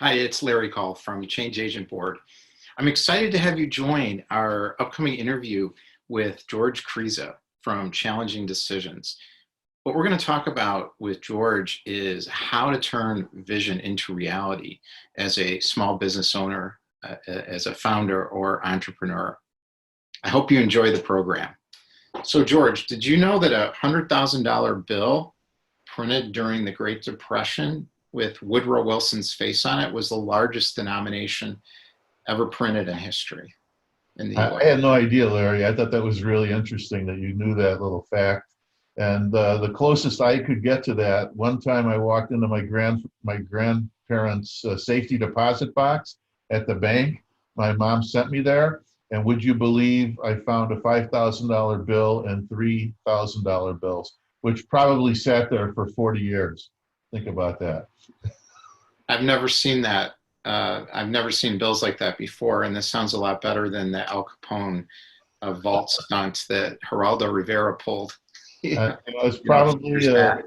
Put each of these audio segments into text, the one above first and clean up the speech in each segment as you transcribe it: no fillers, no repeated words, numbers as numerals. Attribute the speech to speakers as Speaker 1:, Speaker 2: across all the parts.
Speaker 1: Hi, it's Larry Call from Change Agent Board. I'm excited to have you join our upcoming interview with George Kriza from Challenging Decisions. What we're going to talk about with George is how to turn vision into reality as a small business owner, as a founder or entrepreneur. I hope you enjoy the program. So, George, did you know that a $100,000 bill printed during the Great Depression with Woodrow Wilson's face on it was the largest denomination ever printed in history in the
Speaker 2: I
Speaker 1: US?
Speaker 2: had no idea, Larry. I thought that was really interesting that you knew that little fact. And the closest I could get to that, one time I walked into my grandparents' safety deposit box at the bank. My mom sent me there, and would you believe I found a $5,000 bill and $3,000 bills, which probably sat there for 40 years. Think about that.
Speaker 1: I've never seen that. I've never seen bills like that before, and this sounds a lot better than the Al Capone vault stunt that Geraldo Rivera pulled.
Speaker 2: It's
Speaker 1: Years back.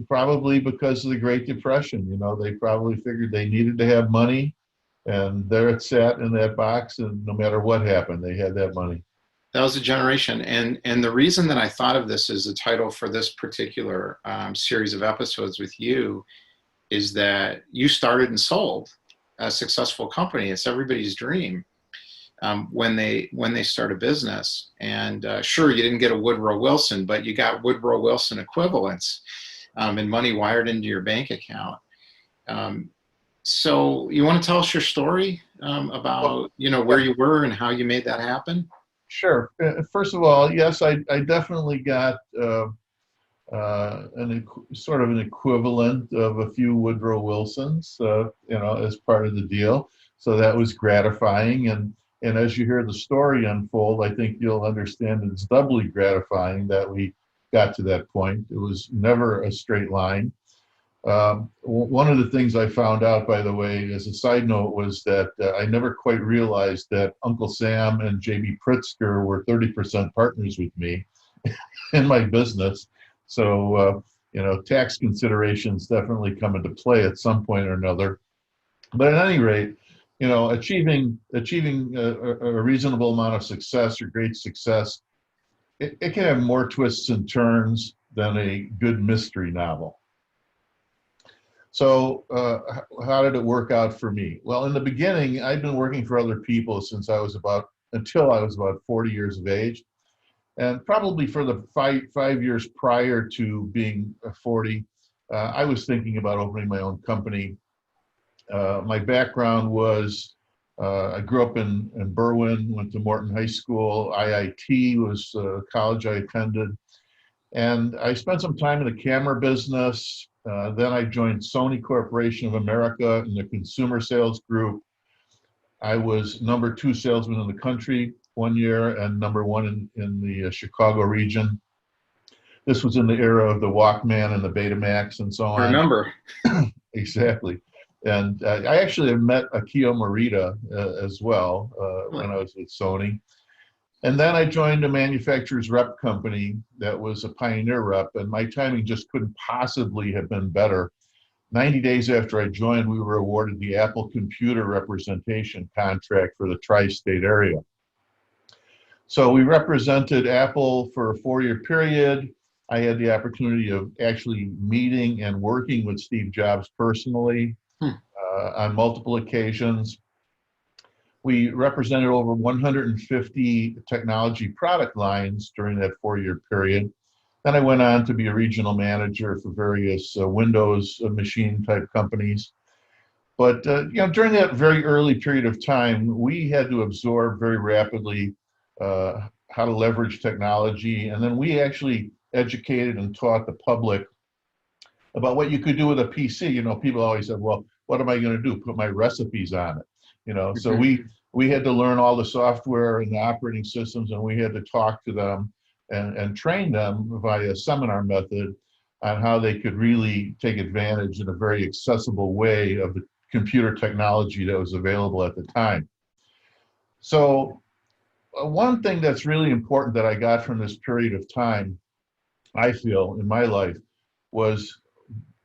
Speaker 2: probably because of the Great Depression. They probably figured they needed to have money, and there it sat in that box, and no matter what happened, they had that money.
Speaker 1: That was a generation, and the reason that I thought of this as the title for this particular series of episodes with you is that you started and sold a successful company. It's everybody's dream when they start a business. And sure, you didn't get a Woodrow Wilson, but you got Woodrow Wilson equivalents and money wired into your bank account. So you want to tell us your story
Speaker 2: Well,
Speaker 1: about where
Speaker 2: yeah,
Speaker 1: you were and how you made that happen?
Speaker 2: sure. First of all, yes, I definitely got sort of an equivalent of a few Woodrow Wilsons, as part of the deal. So that was gratifying. And as you hear the story unfold, I think you'll understand it's doubly gratifying that we got to that point. It was never a straight line. One of the things I found out, by the way, as a side note, was that I never quite realized that Uncle Sam and JB Pritzker were 30% partners with me in my business. So, tax considerations definitely come into play at some point or another. But at any rate, achieving a reasonable amount of success or great success, it can have more twists and turns than a good mystery novel. So, how did it work out for me? Well, in the beginning, I'd been working for other people until I was about 40 years of age. And probably for the five years prior to being 40, I was thinking about opening my own company. My background was I grew up in Berwyn, went to Morton High School. IIT was a college I attended. And I spent some time in the camera business. Then I joined Sony Corporation of America in the consumer sales group. I was number two salesman in the country one year and number one in the Chicago region. This was in the era of the Walkman and the Betamax and so
Speaker 1: I
Speaker 2: on.
Speaker 1: remember.
Speaker 2: Exactly. And I actually have met Akio Morita as well when I was with Sony. And then I joined a manufacturer's rep company that was a Pioneer rep, and my timing just couldn't possibly have been better. 90 days after I joined, we were awarded the Apple Computer Representation contract for the tri-state area. So we represented Apple for a 4-year period. I had the opportunity of actually meeting and working with Steve Jobs personally
Speaker 1: Hmm.
Speaker 2: on multiple occasions. We represented over 150 technology product lines during that 4-year period. Then I went on to be a regional manager for various Windows machine type companies. But during that very early period of time, we had to absorb very rapidly how to leverage technology, and then we actually educated and taught the public about what you could do with a PC. People always said, "Well, what am I going to do? Put my recipes on it?" So
Speaker 1: Mhm.
Speaker 2: we had to learn all the software and the operating systems, and we had to talk to them and train them via seminar method on how they could really take advantage in a very accessible way of the computer technology that was available at the time. So one thing that's really important that I got from this period of time, I feel, in my life, was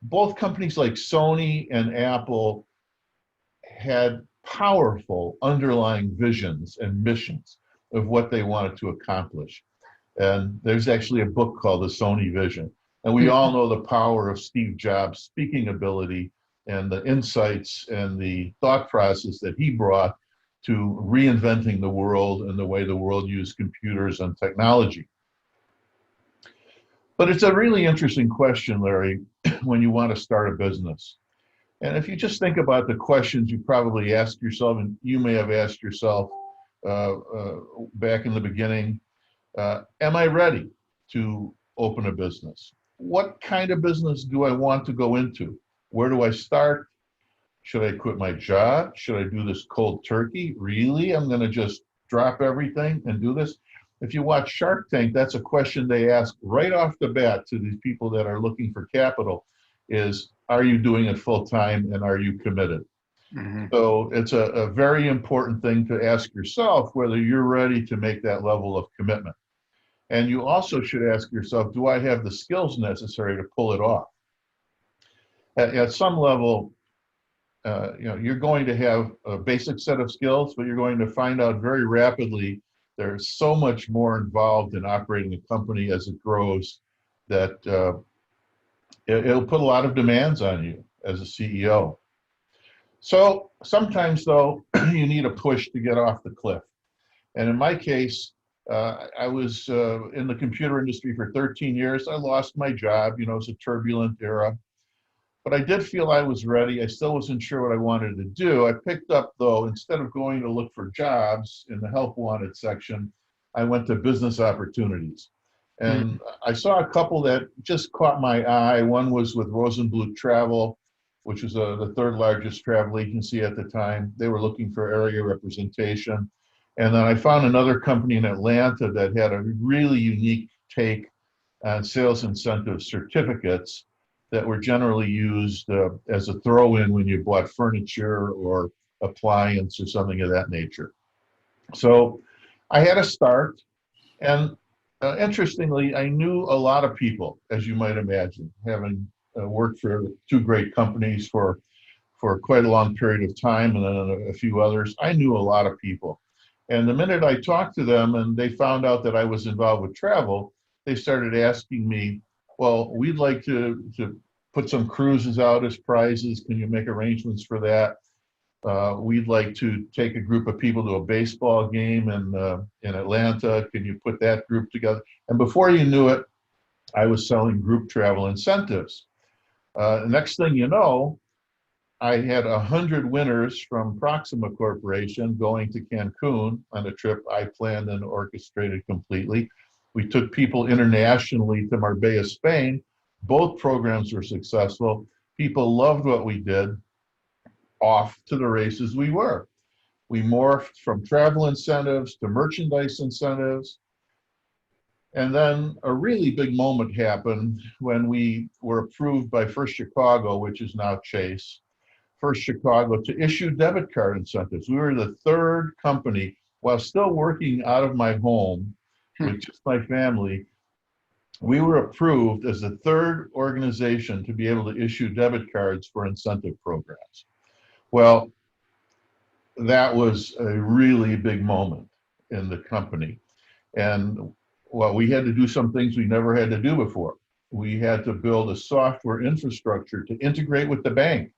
Speaker 2: both companies like Sony and Apple had powerful underlying visions and missions of what they wanted to accomplish. And there's actually a book called The Sony Vision. And we all know the power of Steve Jobs' speaking ability and the insights and the thought process that he brought to reinventing the world and the way the world used computers and technology. But it's a really interesting question, Larry, when you want to start a business. And if you just think about the questions you probably ask yourself, and you may have asked yourself back in the beginning, am I ready to open a business? What kind of business do I want to go into? Where do I start? Should I quit my job? Should I do this cold turkey? Really? I'm going to just drop everything and do this? If you watch Shark Tank, that's a question they ask right off the bat to these people that are looking for capital is, are you doing it full time and are you committed? Mm-hmm. So it's a very important thing to ask yourself whether you're ready to make that level of commitment. And you also should ask yourself, do I have the skills necessary to pull it off? At some level, you're going to have a basic set of skills, but you're going to find out very rapidly there's so much more involved in operating a company as it grows that it'll put a lot of demands on you as a CEO. So sometimes, though, you need a push to get off the cliff. And in my case, I was in the computer industry for 13 years. I lost my job. It was a turbulent era. But I did feel I was ready. I still wasn't sure what I wanted to do. I picked up, though, instead of going to look for jobs in the help wanted section, I went to business opportunities. And I saw a couple that just caught my eye. One was with Rosenbluth Travel, which was the third largest travel agency at the time. They were looking for area representation. And then I found another company in Atlanta that had a really unique take on sales incentive certificates that were generally used as a throw-in when you bought furniture or appliance or something of that nature. So I had a start, and interestingly, I knew a lot of people, as you might imagine, having worked for two great companies for quite a long period of time, and then a few others. I knew a lot of people. And the minute I talked to them and they found out that I was involved with travel, they started asking me, well, we'd like to put some cruises out as prizes. Can you make arrangements for that? We'd like to take a group of people to a baseball game in Atlanta. Can you put that group together? And before you knew it, I was selling group travel incentives. The next thing you know, I had 100 winners from Proxima Corporation going to Cancun on a trip I planned and orchestrated completely. We took people internationally to Marbella, Spain. Both programs were successful. People loved what we did. Off to the races we were. We morphed from travel incentives to merchandise incentives. And then a really big moment happened when we were approved by First Chicago, which is now Chase, First Chicago, to issue debit card incentives. We were the third company, while still working out of my home with just my family. We were approved as the third organization to be able to issue debit cards for incentive programs. Well, that was a really big moment in the company. And well, we had to do some things we never had to do before. We had to build a software infrastructure to integrate with the bank.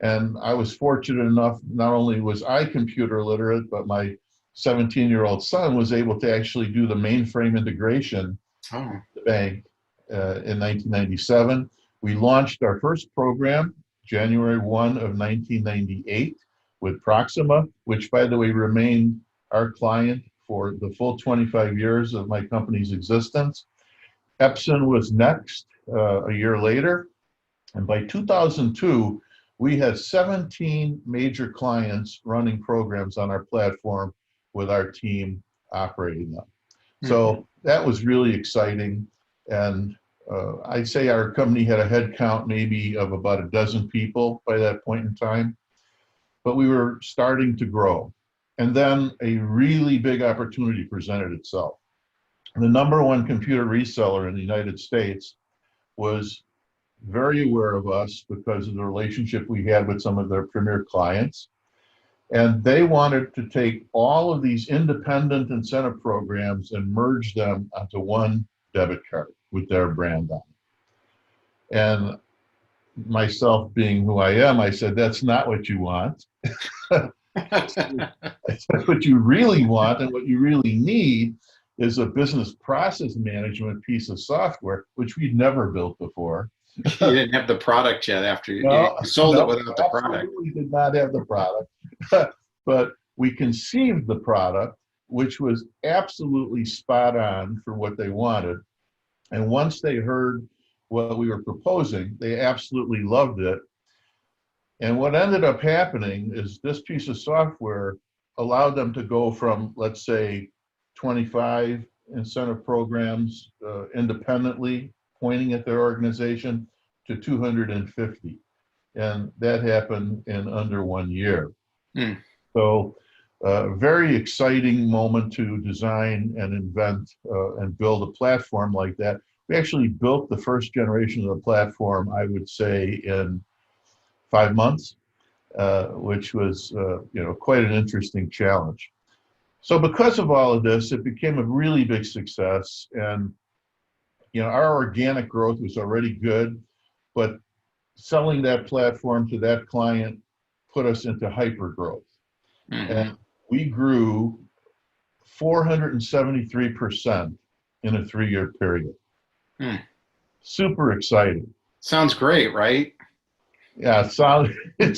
Speaker 2: And I was fortunate enough, not only was I computer literate, but my 17-year-old son was able to actually do the mainframe integration with the bank in 1997. We launched our first program January 1 of 1998 with Proxima, which, by the way, remained our client for the full 25 years of my company's existence. Epson was next a year later. And by 2002, we had 17 major clients running programs on our platform with our team operating them. So that was really exciting. And I'd say our company had a head count maybe of about a dozen people by that point in time, but we were starting to grow. And then a really big opportunity presented itself. The number one computer reseller in the United States was very aware of us because of the relationship we had with some of their premier clients. And they wanted to take all of these independent incentive programs and merge them onto one debit card with their brand on it. And myself being who I am, I said, that's not what you want. What you really want and what you really need is a business process management piece of software, which we'd never built before.
Speaker 1: You didn't have the product yet after
Speaker 2: No,
Speaker 1: you sold
Speaker 2: no,
Speaker 1: it without the product.
Speaker 2: absolutely did not have the product. But we conceived the product, which was absolutely spot on for what they wanted. And once they heard what we were proposing, they absolutely loved it. And what ended up happening is this piece of software allowed them to go from, let's say, 25 incentive programs independently pointing at their organization to 250. And that happened in under 1 year.
Speaker 1: Hmm.
Speaker 2: So very exciting moment to design and invent and build a platform like that. We actually built the first generation of the platform, I would say, in 5 months, which was quite an interesting challenge. So because of all of this, it became a really big success. And our organic growth was already good, but selling that platform to that client put us into hyper growth.
Speaker 1: Mm-hmm.
Speaker 2: And we grew 473% in a 3-year period.
Speaker 1: Mm.
Speaker 2: Super exciting.
Speaker 1: Sounds great, right?
Speaker 2: Yeah, it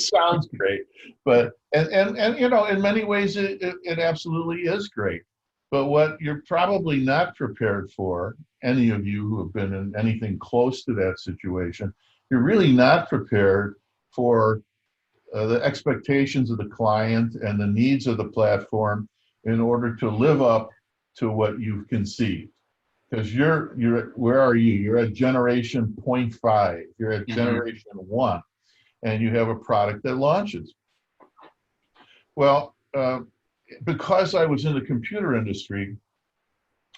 Speaker 2: sounds great, but and in many ways it absolutely is great. But what you're probably not prepared for, any of you who have been in anything close to that situation, you're really not prepared for the expectations of the client and the needs of the platform in order to live up to what you've conceived. Because you're where are you? You're at generation 0.5. You're at generation 1. And you have a product that launches. Well, because I was in the computer industry,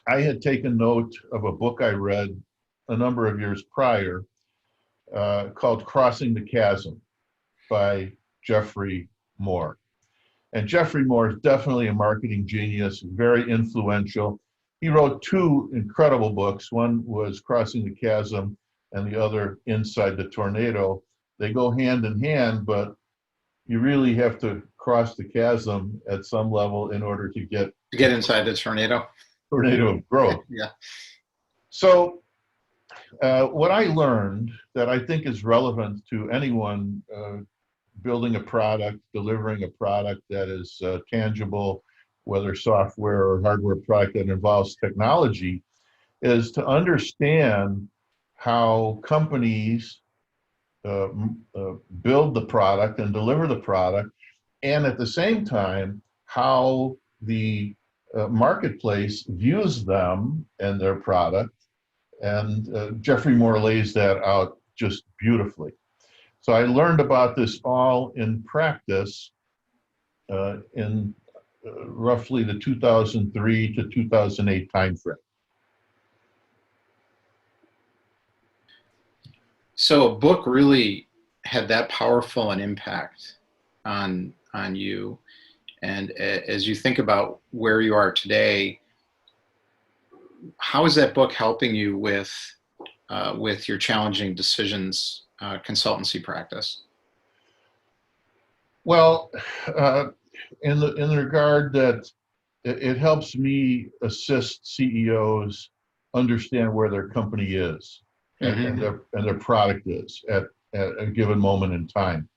Speaker 2: I had taken note of a book I read a number of years prior called Crossing the Chasm by Jeffrey Moore. And Jeffrey Moore is definitely a marketing genius, very influential. He wrote 2 incredible books. One was Crossing the Chasm and the other Inside the Tornado. They go hand in hand, but you really have to cross the chasm at some level in order to get
Speaker 1: inside the tornado
Speaker 2: of growth.
Speaker 1: Yeah.
Speaker 2: So what I learned that I think is relevant to anyone building a product, delivering a product that is tangible, whether software or hardware product that involves technology, is to understand how companies build the product and deliver the product, and at the same time, how the marketplace views them and their product. And Jeffrey Moore lays that out just beautifully. So I learned about this all in practice in roughly the 2003 to 2008 timeframe.
Speaker 1: So a book really had that powerful an impact on you. And as you think about where you are today, how is that book helping you with your challenging decisions consultancy practice?
Speaker 2: Well, in the regard that it helps me assist CEOs understand where their company is and their product is at a given moment in time.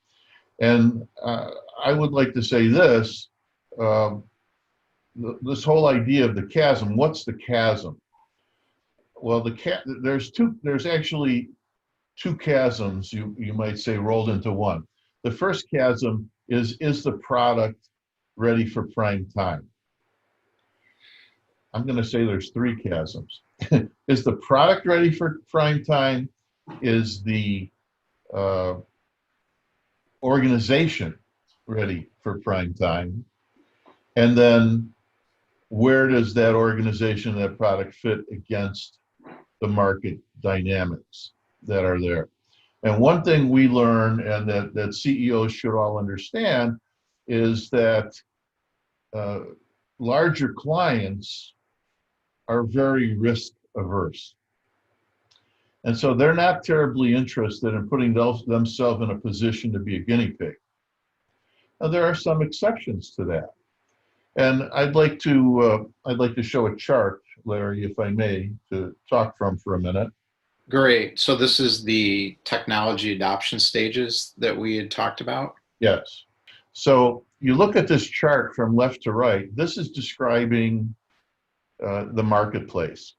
Speaker 2: And I would like to say this, this whole idea of the chasm. What's the chasm? Well, there's actually 2 chasms, you might say, rolled into one. The first chasm is the product ready for prime time? I'm going to say there's 3 chasms. Is the product ready for prime time? Is the organization ready for prime time? And then where does that organization, that product fit against the market dynamics that are there? And one thing we learn, and that CEOs should all understand, is that uh, larger clients are very risk averse. And so they're not terribly interested in putting themselves in a position to be a guinea pig. Now, there are some exceptions to that. And I'd like to show a chart, Larry, if I may, to talk from for a minute.
Speaker 1: Great. So this is the technology adoption stages that we had talked about?
Speaker 2: Yes. So you look at this chart from left to right, this is describing the marketplace.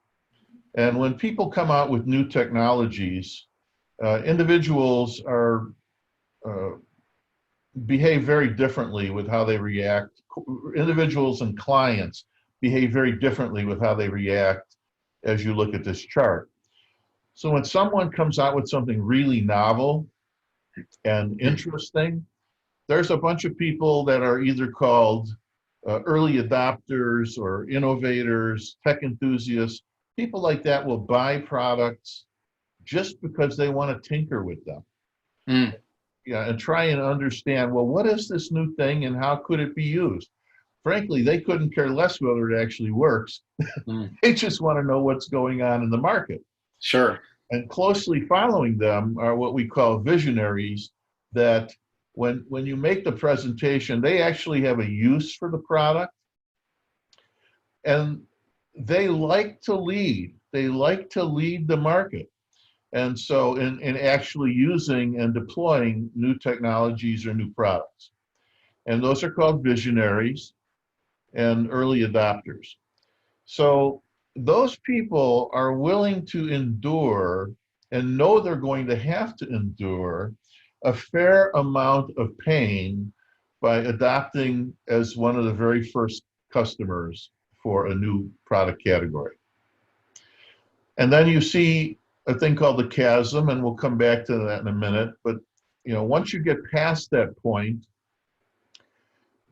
Speaker 2: And when people come out with new technologies, individuals are behave very differently with how they react. Individuals and clients behave very differently with how they react as you look at this chart. So when someone comes out with something really novel and interesting, there's a bunch of people that are either called early adopters or innovators, tech enthusiasts. People like that will buy products just because they want to tinker with them.
Speaker 1: Mm.
Speaker 2: Yeah, and try and understand, well, what is this new thing and how could it be used? Frankly, they couldn't care less whether it actually works.
Speaker 1: Mm.
Speaker 2: They just want to know what's going on in the market.
Speaker 1: Sure.
Speaker 2: And closely following them are what we call visionaries, that when you make the presentation, they actually have a use for the product. And they like to lead. They like to lead the market. And so in actually using and deploying new technologies or new products. And those are called visionaries and early adopters. So those people are willing to endure and know they're going to have to endure a fair amount of pain by adopting as one of the very first customers for a new product category. And then you see a thing called the chasm, and we'll come back to that in a minute. But once you get past that point,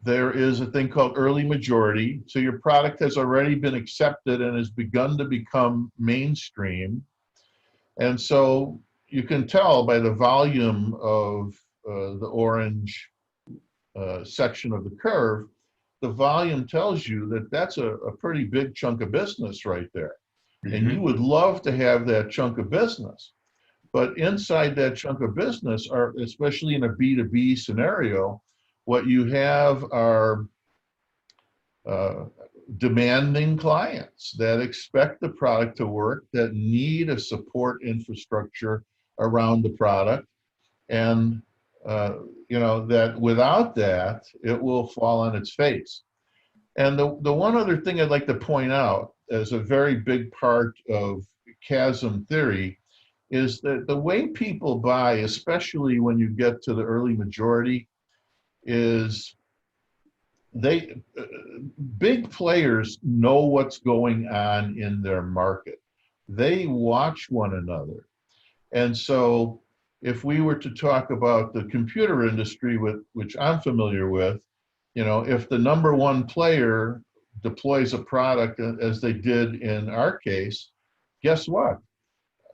Speaker 2: there is a thing called early majority. So your product has already been accepted and has begun to become mainstream. And so you can tell by the volume of the orange section of the curve, the volume tells you that that's a pretty big chunk of business right there. Mm-hmm. And you would love to have that chunk of business. But inside that chunk of business, are, especially in a B2B scenario, what you have are demanding clients that expect the product to work, that need a support infrastructure around the product, and that without that, it will fall on its face. And the one other thing I'd like to point out as a very big part of chasm theory is that the way people buy, especially when you get to the early majority, is big players know what's going on in their market. They watch one another. And so if we were to talk about the computer industry, which I'm familiar with, if the number one player deploys a product as they did in our case, guess what?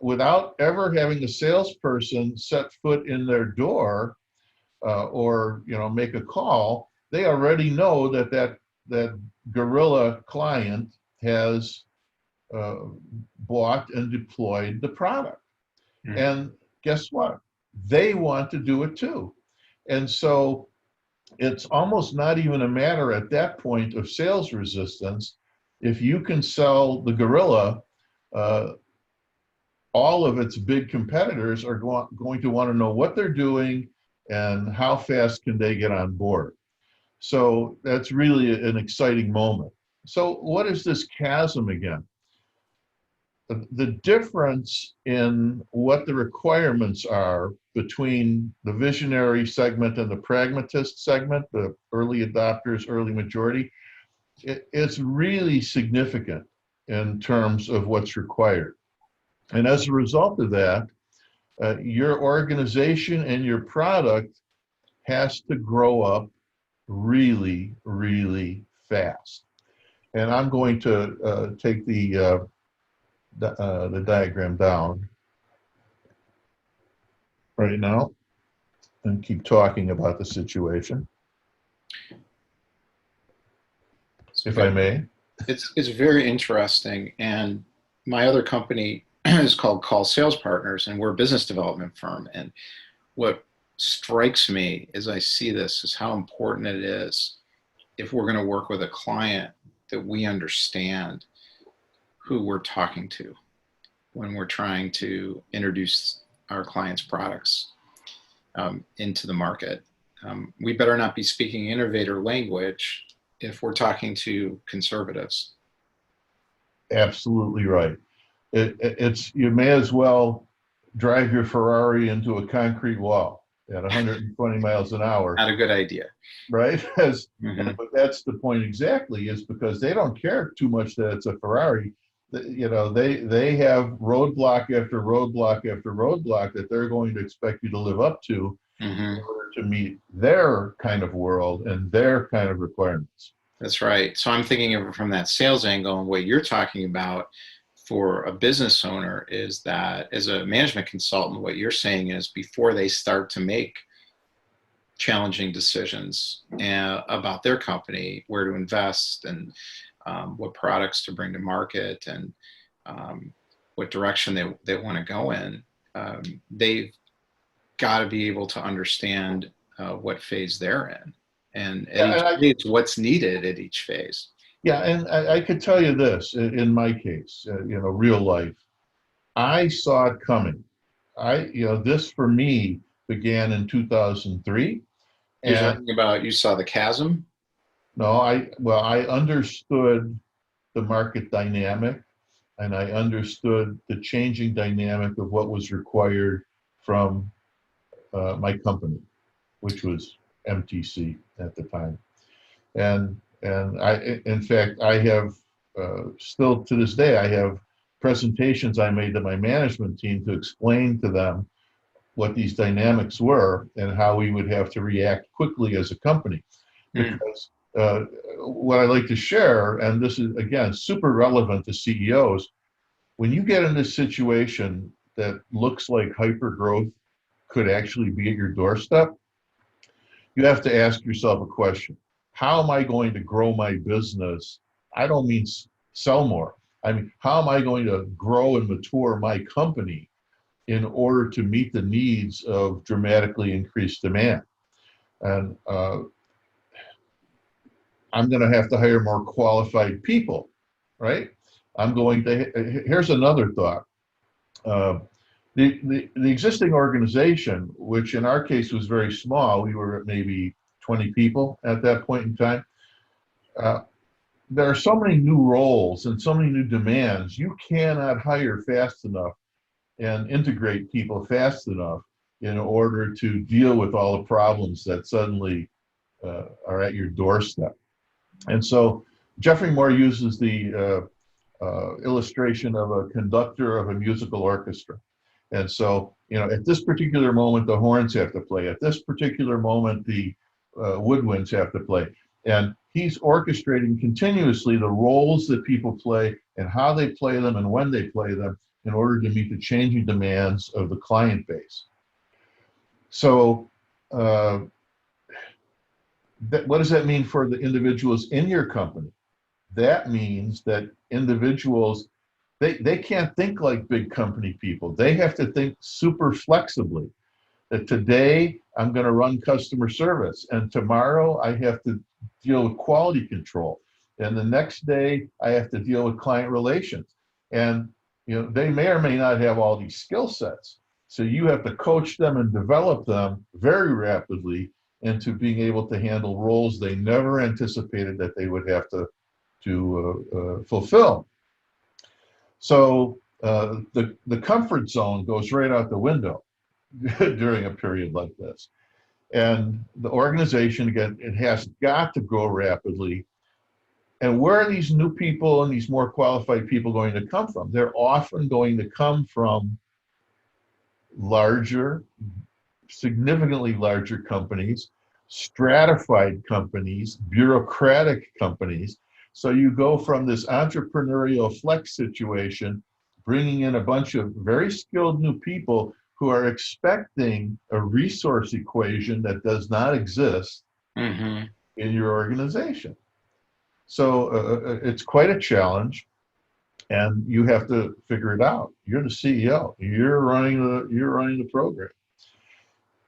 Speaker 2: Without ever having a salesperson set foot in their door or make a call, they already know that guerrilla client has bought and deployed the product. Mm-hmm. And guess what? They want to do it too. And so it's almost not even a matter at that point of sales resistance. If you can sell the gorilla, all of its big competitors are going to want to know what they're doing and how fast can they get on board. So that's really an exciting moment. So what is this chasm again? The difference in what the requirements are between the visionary segment and the pragmatist segment, the early adopters, early majority, it's really significant in terms of what's required. And as a result of that, your organization and your product has to grow up really, really fast. And I'm going to take the diagram down right now and keep talking about the situation. if I may.
Speaker 1: It's very interesting. And my other company is called Call Sales Partners, and we're a business development firm. And what strikes me as I see this is how important it is, if we're going to work with a client, that we understand who we're talking to when we're trying to introduce our clients' products into the market. We better not be speaking innovator language if we're talking to conservatives.
Speaker 2: Absolutely right. It's you may as well drive your Ferrari into a concrete wall at 120 miles an hour.
Speaker 1: Not a good idea.
Speaker 2: Right? But that's the point exactly, is because they don't care too much that it's a Ferrari. You know, they have roadblock after roadblock after roadblock that they're going to expect you to live up to in order to meet their kind of world and their kind of requirements.
Speaker 1: That's right. So I'm thinking of it from that sales angle, and what you're talking about for a business owner is that as a management consultant, what you're saying is before they start to make challenging decisions about their company, where to invest, and what products to bring to market, and what direction they want to go in, they've got to be able to understand what phase they're in, and it's what's needed at each phase.
Speaker 2: Yeah, and I could tell you this, in my case, real life, I saw it coming. This for me began in 2003.
Speaker 1: You're talking about, you saw the chasm?
Speaker 2: No, I understood the market dynamic, and I understood the changing dynamic of what was required from my company, which was MTC at the time. And in fact, I have still to this day, I have presentations I made to my management team to explain to them what these dynamics were and how we would have to react quickly as a company. Because what I like to share, and this is again super relevant to CEOs, when you get in this situation that looks like hyper growth could actually be at your doorstep, you have to ask yourself a question. How am I going to grow my business? I don't mean sell more. I mean, how am I going to grow and mature my company in order to meet the needs of dramatically increased demand? And I'm going to have to hire more qualified people, right? Here's another thought. The existing organization, which in our case was very small, we were at maybe 20 people at that point in time. There are so many new roles and so many new demands. You cannot hire fast enough and integrate people fast enough in order to deal with all the problems that suddenly are at your doorstep. And so Jeffrey Moore uses the illustration of a conductor of a musical orchestra. And so, at this particular moment, the horns have to play. At this particular moment, the woodwinds have to play. And he's orchestrating continuously the roles that people play and how they play them and when they play them in order to meet the changing demands of the client base. So what does that mean for the individuals in your company? That means that individuals, they can't think like big company people. They have to think super flexibly. That today I'm going to run customer service, and tomorrow I have to deal with quality control, and the next day I have to deal with client relations. And they may or may not have all these skill sets. So you have to coach them and develop them very rapidly into being able to handle roles they never anticipated that they would have to fulfill. So the comfort zone goes right out the window during a period like this. And the organization, again, it has got to grow rapidly. And where are these new people and these more qualified people going to come from? They're often going to come from larger, significantly larger companies, stratified companies, bureaucratic companies. So you go from this entrepreneurial flex situation, bringing in a bunch of very skilled new people who are expecting a resource equation that does not exist in your organization. So it's quite a challenge, and you have to figure it out. You're the CEO. You're running the program.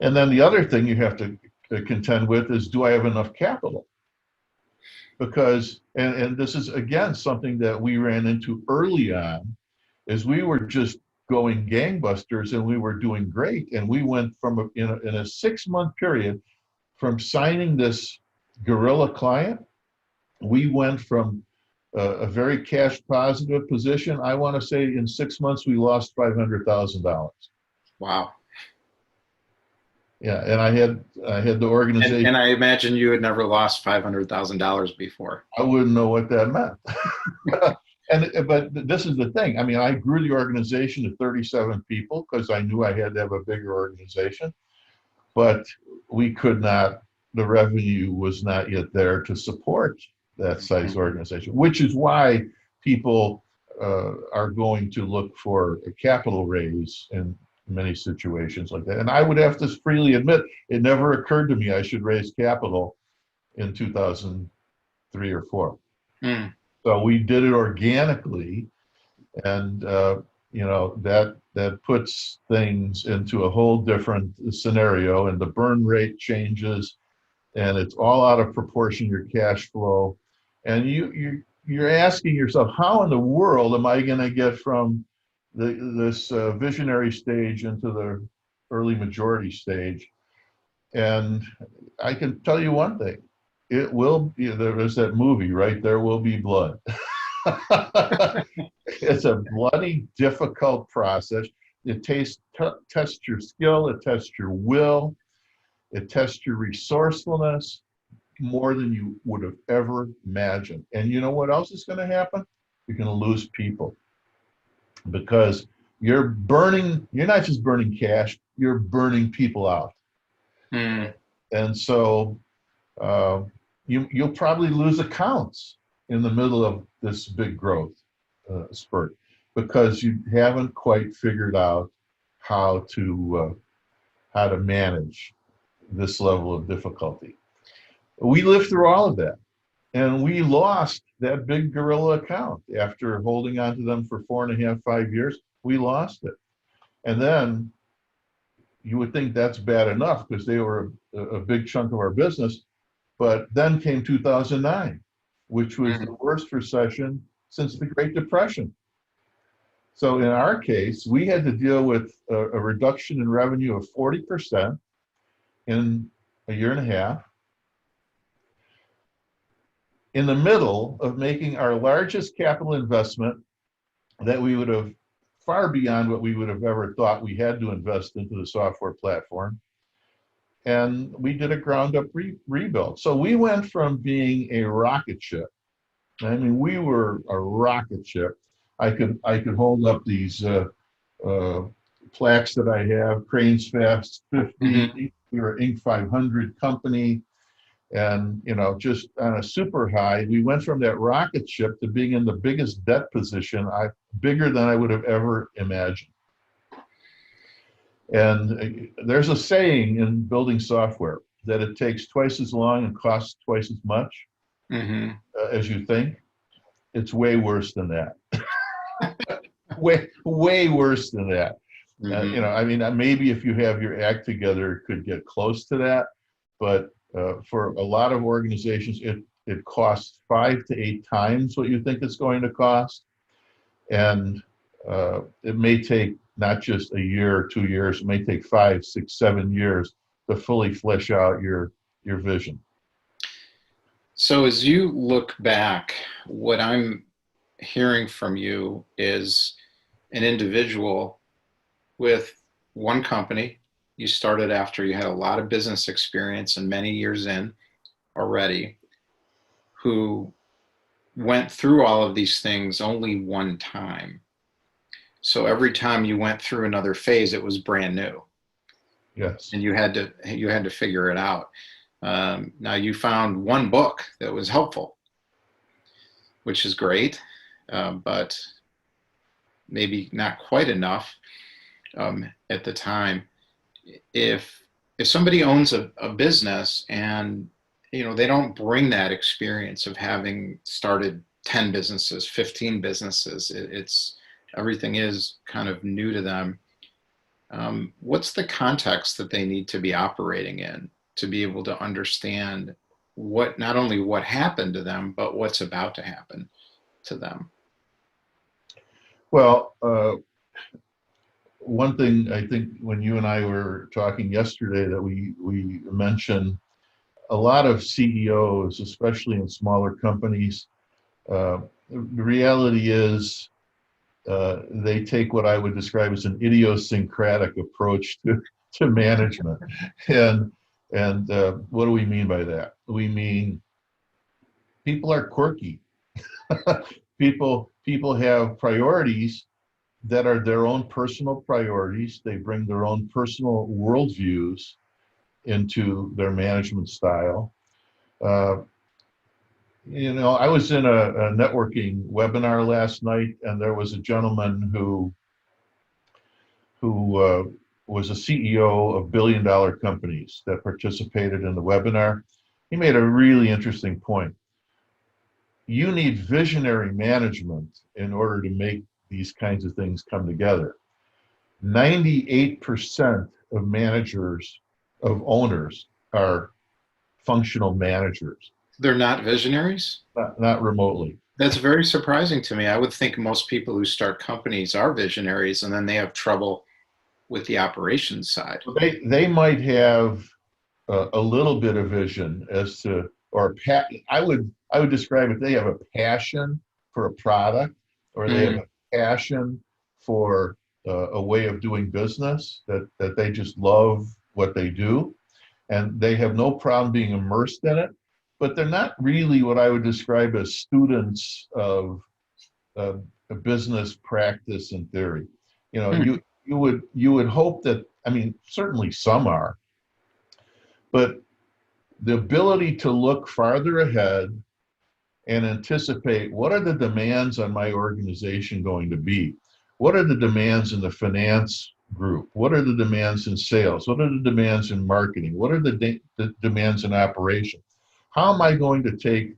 Speaker 2: And then the other thing you have to contend with is, do I have enough capital? Because, and this is again something that we ran into early on, is we were just going gangbusters and we were doing great. And we went from in a 6-month period from signing this gorilla client, we went from a very cash positive position. I want to say in 6 months we lost $500,000.
Speaker 1: Wow.
Speaker 2: Yeah, and I had the organization.
Speaker 1: And I imagine you had never lost $500,000 before.
Speaker 2: I wouldn't know what that meant. But this is the thing. I mean, I grew the organization to 37 people because I knew I had to have a bigger organization, but we could not. The revenue was not yet there to support that size organization, which is why people are going to look for a capital raise in many situations like that. And I would have to freely admit, it never occurred to me I should raise capital in 2003 or 4.
Speaker 1: Mm.
Speaker 2: So we did it organically, and that puts things into a whole different scenario, and the burn rate changes, and it's all out of proportion, your cash flow. And you're asking yourself, how in the world am I going to get from this visionary stage into the early majority stage? And I can tell you one thing, it will be, there's that movie, right? There Will Be Blood. It's a bloody, difficult process. It tests your skill, it tests your will, it tests your resourcefulness more than you would have ever imagined. And you know what else is going to happen? You're going to lose people, because you're not just burning cash, you're burning people out.
Speaker 1: Mm.
Speaker 2: And so you'll probably lose accounts in the middle of this big growth spurt, because you haven't quite figured out how to manage this level of difficulty. We lived through all of that, and we lost that big gorilla account after holding on to them for 4.5, 5 years. We lost it, and then you would think that's bad enough because they were a big chunk of our business. But then came 2009, which was the worst recession since the Great Depression. So in our case, we had to deal with a reduction in revenue of 40% in a year and a half, in the middle of making our largest capital investment that we would have, far beyond what we would have ever thought we had to invest into the software platform. And we did a ground up rebuild. So we went from being a rocket ship. I mean, we were a rocket ship. I could hold up these plaques that I have, Cranes Fast 50. Mm-hmm. We were Inc. 500 company. And, just on a super high, we went from that rocket ship to being in the biggest debt position, bigger than I would have ever imagined. And there's a saying in building software that it takes twice as long and costs twice as much as you think. It's way worse than that. way worse than that. Mm-hmm. Maybe if you have your act together, it could get close to that. But for a lot of organizations, it costs 5 to 8 times what you think it's going to cost. And it may take not just a year or 2 years, it may take 5, 6, 7 years to fully flesh out your vision.
Speaker 1: So as you look back, what I'm hearing from you is an individual with one company. You started after you had a lot of business experience and many years in already, who went through all of these things only one time. So every time you went through another phase, it was brand new.
Speaker 2: Yes.
Speaker 1: And you had to figure it out. Now you found one book that was helpful, which is great, but maybe not quite enough at the time. If somebody owns a business and they don't bring that experience of having started 10 businesses, 15 businesses. It's everything is kind of new to them. What's the context that they need to be operating in to be able to understand not only what happened to them, but what's about to happen to them?
Speaker 2: Well, one thing I think when you and I were talking yesterday that we mentioned, a lot of CEOs, especially in smaller companies, the reality is they take what I would describe as an idiosyncratic approach to management. And what do we mean by that? We mean people are quirky. People have priorities that are their own personal priorities. They bring their own personal worldviews into their management style. I was in a networking webinar last night, and there was a gentleman who was a CEO of billion-dollar companies that participated in the webinar. He made a really interesting point. You need visionary management in order to make these kinds of things come together. 98% of managers, of owners, are functional managers.
Speaker 1: They're not visionaries?
Speaker 2: Not remotely.
Speaker 1: That's very surprising to me. I would think most people who start companies are visionaries, and then they have trouble with the operations side.
Speaker 2: They might have a little bit of vision as to, or I would describe it, they have a passion for a product, or they have a passion for a way of doing business, that they just love what they do, and they have no problem being immersed in it, but they're not really what I would describe as students of a business practice and theory. You would hope that, I mean, certainly some are, but the ability to look farther ahead and anticipate what are the demands on my organization going to be? What are the demands in the finance group? What are the demands in sales? What are the demands in marketing? What are the demands in operation? How am I going to take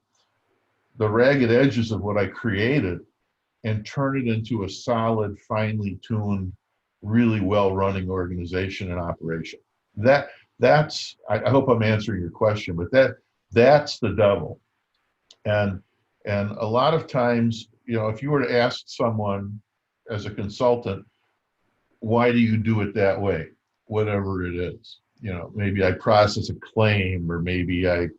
Speaker 2: the ragged edges of what I created and turn it into a solid, finely tuned, really well-running organization and operation? That's I hope I'm answering your question, but that's the devil. And a lot of times, if you were to ask someone as a consultant, why do you do it that way? Whatever it is, maybe I process a claim, or maybe I,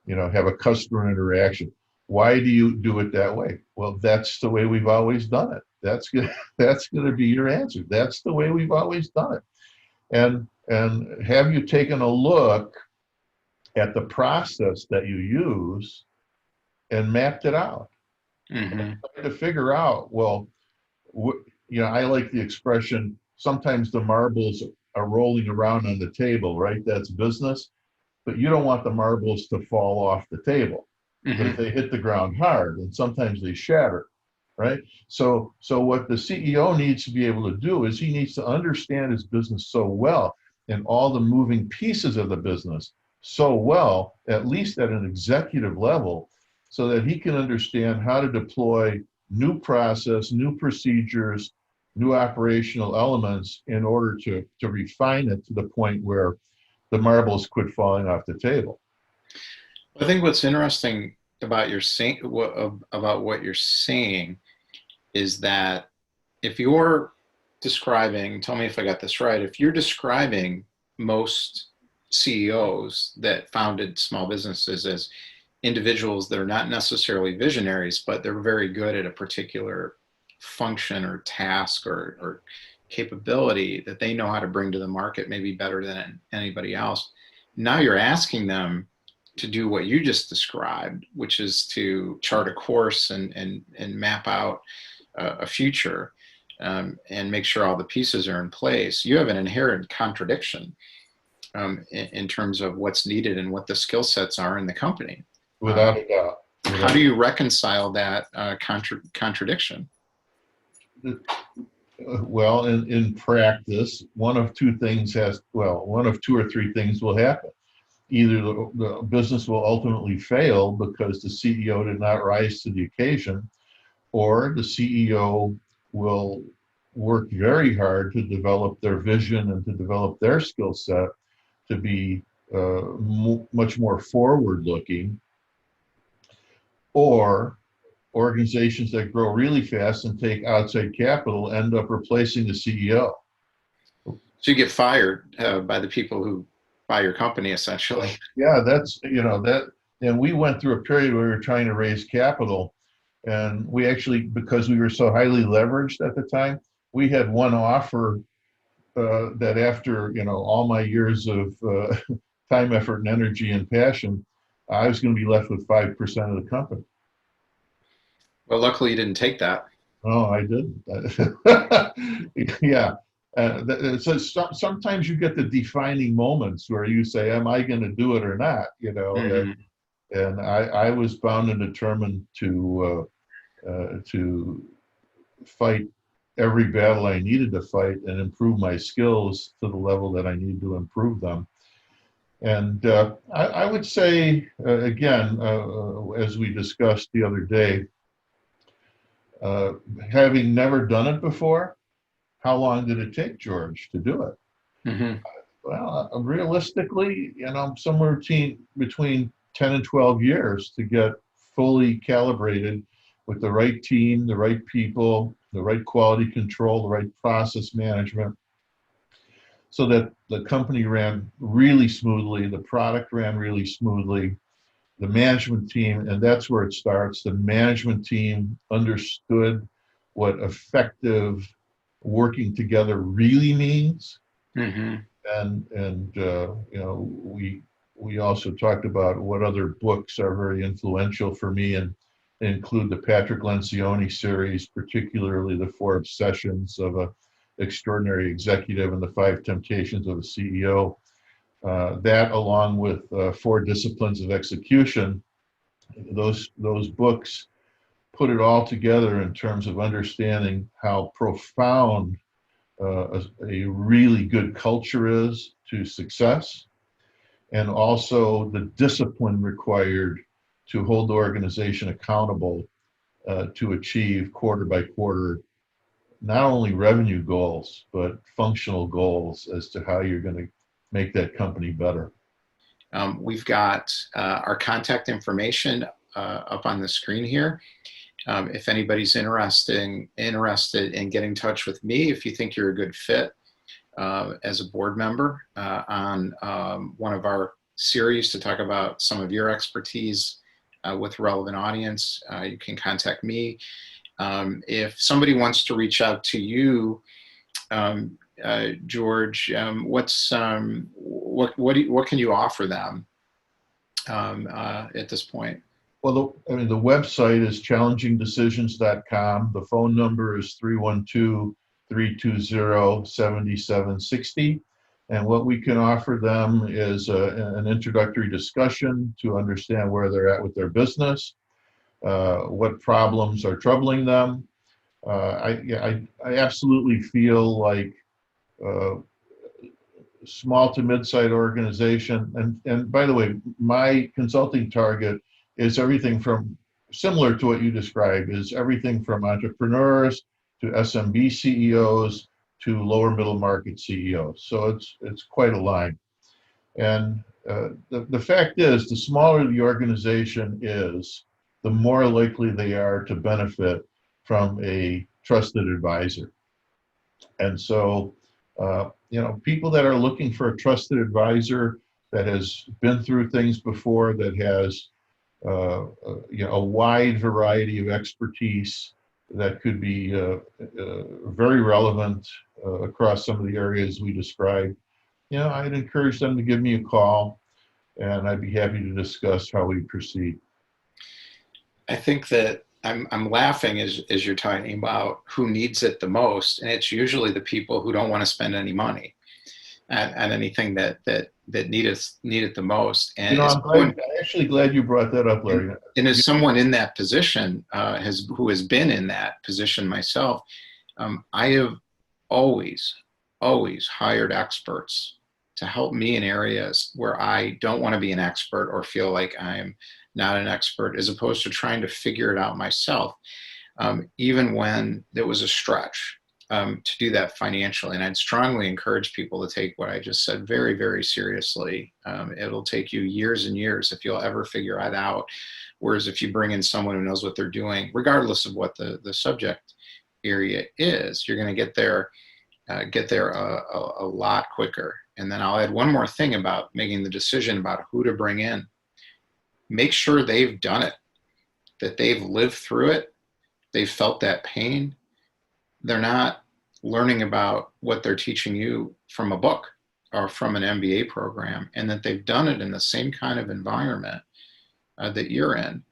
Speaker 2: have a customer interaction. Why do you do it that way? Well, that's the way we've always done it. That's going to be your answer. That's the way we've always done it. And have you taken a look at the process that you use and mapped it out?
Speaker 1: Mm-hmm.
Speaker 2: To figure out, well, I like the expression, sometimes the marbles are rolling around on the table, right? That's business. But you don't want the marbles to fall off the table, because they hit the ground hard, and sometimes they shatter, right? So what the CEO needs to be able to do is he needs to understand his business so well, and all the moving pieces of the business so well, at least at an executive level, so that he can understand how to deploy new process, new procedures, new operational elements in order to refine it to the point where the marbles quit falling off the table.
Speaker 1: I think what's interesting about what you're saying is that if you're describing, tell me if I got this right, if you're describing most CEOs that founded small businesses as individuals that are not necessarily visionaries, but they're very good at a particular function or task or capability that they know how to bring to the market, maybe better than anybody else. Now you're asking them to do what you just described, which is to chart a course and map out a future, and make sure all the pieces are in place. You have an inherent contradiction in terms of what's needed and what the skill sets are in the company.
Speaker 2: Without a doubt.
Speaker 1: How do you reconcile that contradiction?
Speaker 2: Well, in practice, one of two or three things will happen. either the business will ultimately fail because the CEO did not rise to the occasion, or the CEO will work very hard to develop their vision and to develop their skill set to be much more forward looking, or organizations that grow really fast and take outside capital end up replacing the CEO.
Speaker 1: So you get fired by the people who buy your company, essentially.
Speaker 2: Yeah, that's, and we went through a period where we were trying to raise capital, and we actually, because we were so highly leveraged at the time, we had one offer that after, all my years of time, effort, and energy and passion, I was going to be left with 5% of the company.
Speaker 1: Well, luckily you didn't take that.
Speaker 2: Oh, I didn't. Yeah. So sometimes you get the defining moments where you say, am I going to do it or not?
Speaker 1: Mm-hmm.
Speaker 2: And I was bound and determined to fight every battle I needed to fight and improve my skills to the level that I need to improve them. And I would say, again, as we discussed the other day, having never done it before, how long did it take, George, to do it?
Speaker 1: Mm-hmm.
Speaker 2: Well, realistically, somewhere between 10 and 12 years to get fully calibrated with the right team, the right people, the right quality control, the right process management, so that the company ran really smoothly, the product ran really smoothly, the management team, and that's where it starts. The management team understood what effective working together really means.
Speaker 1: Mm-hmm.
Speaker 2: And we also talked about what other books are very influential for me, and include the Patrick Lencioni series, particularly the 4 Obsessions of an Extraordinary Executive and the 5 Temptations of a CEO. That, along with 4 Disciplines of Execution, those books put it all together in terms of understanding how profound a really good culture is to success, and also the discipline required to hold the organization accountable to achieve quarter by quarter not only revenue goals but functional goals as to how you're going to make that company better.
Speaker 1: We've got our contact information up on the screen here. If anybody's interested in getting in touch with me, if you think you're a good fit as a board member on one of our series to talk about some of your expertise with relevant audience, you can contact me. If somebody wants to reach out to you, George, what can you offer them at this point?
Speaker 2: Well, the website is challengingdecisions.com. The phone number is 312-320-7760. And what we can offer them is an introductory discussion to understand where they're at with their business, what problems are troubling them. I absolutely feel like small to mid-sized organization, and by the way, my consulting target is everything from, similar to what you described, is everything from entrepreneurs to SMB CEOs to lower middle market CEOs. So it's quite a line. And the fact is, the smaller the organization is, the more likely they are to benefit from a trusted advisor. And so, people that are looking for a trusted advisor that has been through things before, that has a wide variety of expertise that could be very relevant across some of the areas we described, I'd encourage them to give me a call, and I'd be happy to discuss how we proceed.
Speaker 1: I think that I'm laughing as you're talking about who needs it the most, and it's usually the people who don't want to spend any money on anything that need it the most. And
Speaker 2: I'm actually glad you brought that up, Larry.
Speaker 1: And as someone in that position, who has been in that position myself, I have always hired experts to help me in areas where I don't want to be an expert or feel like I'm not an expert, as opposed to trying to figure it out myself, even when there was a stretch to do that financially. And I'd strongly encourage people to take what I just said very, very seriously. It'll take you years and years if you'll ever figure it out. Whereas if you bring in someone who knows what they're doing, regardless of what the subject area is, you're going to get there a lot quicker. And then I'll add one more thing about making the decision about who to bring in. Make sure they've done it, that they've lived through it, they've felt that pain. They're not learning about what they're teaching you from a book or from an MBA program, and that they've done it in the same kind of environment that you're in.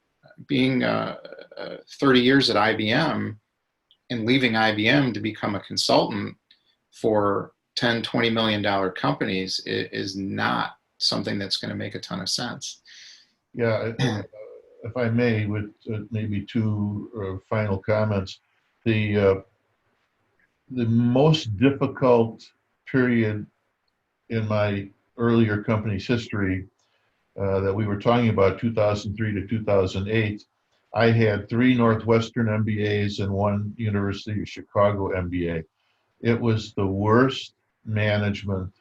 Speaker 1: Being 30 years at IBM and leaving IBM to become a consultant for $10, $20 million companies is not something that's going to make a ton of sense.
Speaker 2: Yeah, if I may, with maybe two final comments. The most difficult period in my earlier company's history that we were talking about, 2003 to 2008, I had 3 Northwestern MBAs and 1 University of Chicago MBA. It was the worst management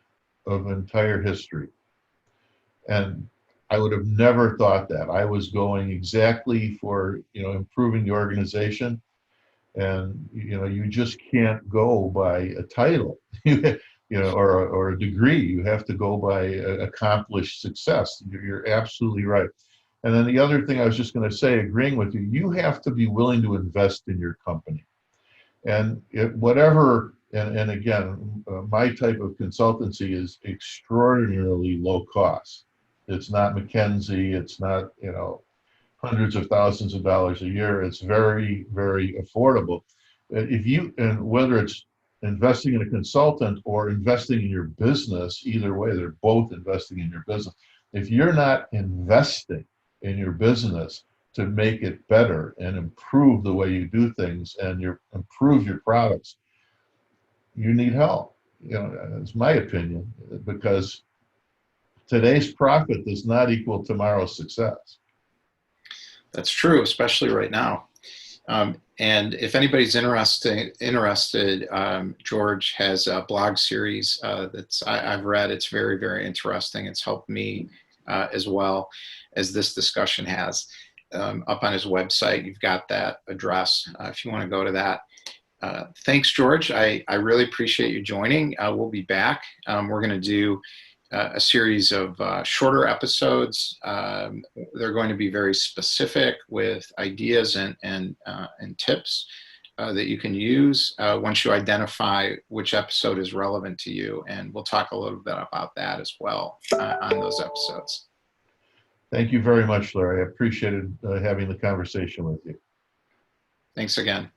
Speaker 2: of entire history. And I would have never thought that. I was going exactly for, improving the organization. And, you just can't go by a title, or a degree. You have to go by accomplished success. You're absolutely right. And then the other thing I was just going to say, agreeing with you, you have to be willing to invest in your company. And and again, my type of consultancy is extraordinarily low cost. It's not McKinsey. It's not, hundreds of thousands of dollars a year. It's very, very affordable. And whether it's investing in a consultant or investing in your business, either way, they're both investing in your business. If you're not investing in your business to make it better and improve the way you do things and improve your products, you need help. It's my opinion, because today's profit does not equal tomorrow's success.
Speaker 1: That's true, especially right now. And if anybody's interested, George has a blog series I've read. It's very, very interesting. It's helped me as well as this discussion has. Up on his website, you've got that address if you want to go to that. Thanks, George. I really appreciate you joining. We'll be back. We're going to do a series of shorter episodes. They're going to be very specific with ideas and tips that you can use once you identify which episode is relevant to you. And we'll talk a little bit about that as well on those episodes.
Speaker 2: Thank you very much, Larry. I appreciated having the conversation with you.
Speaker 1: Thanks again.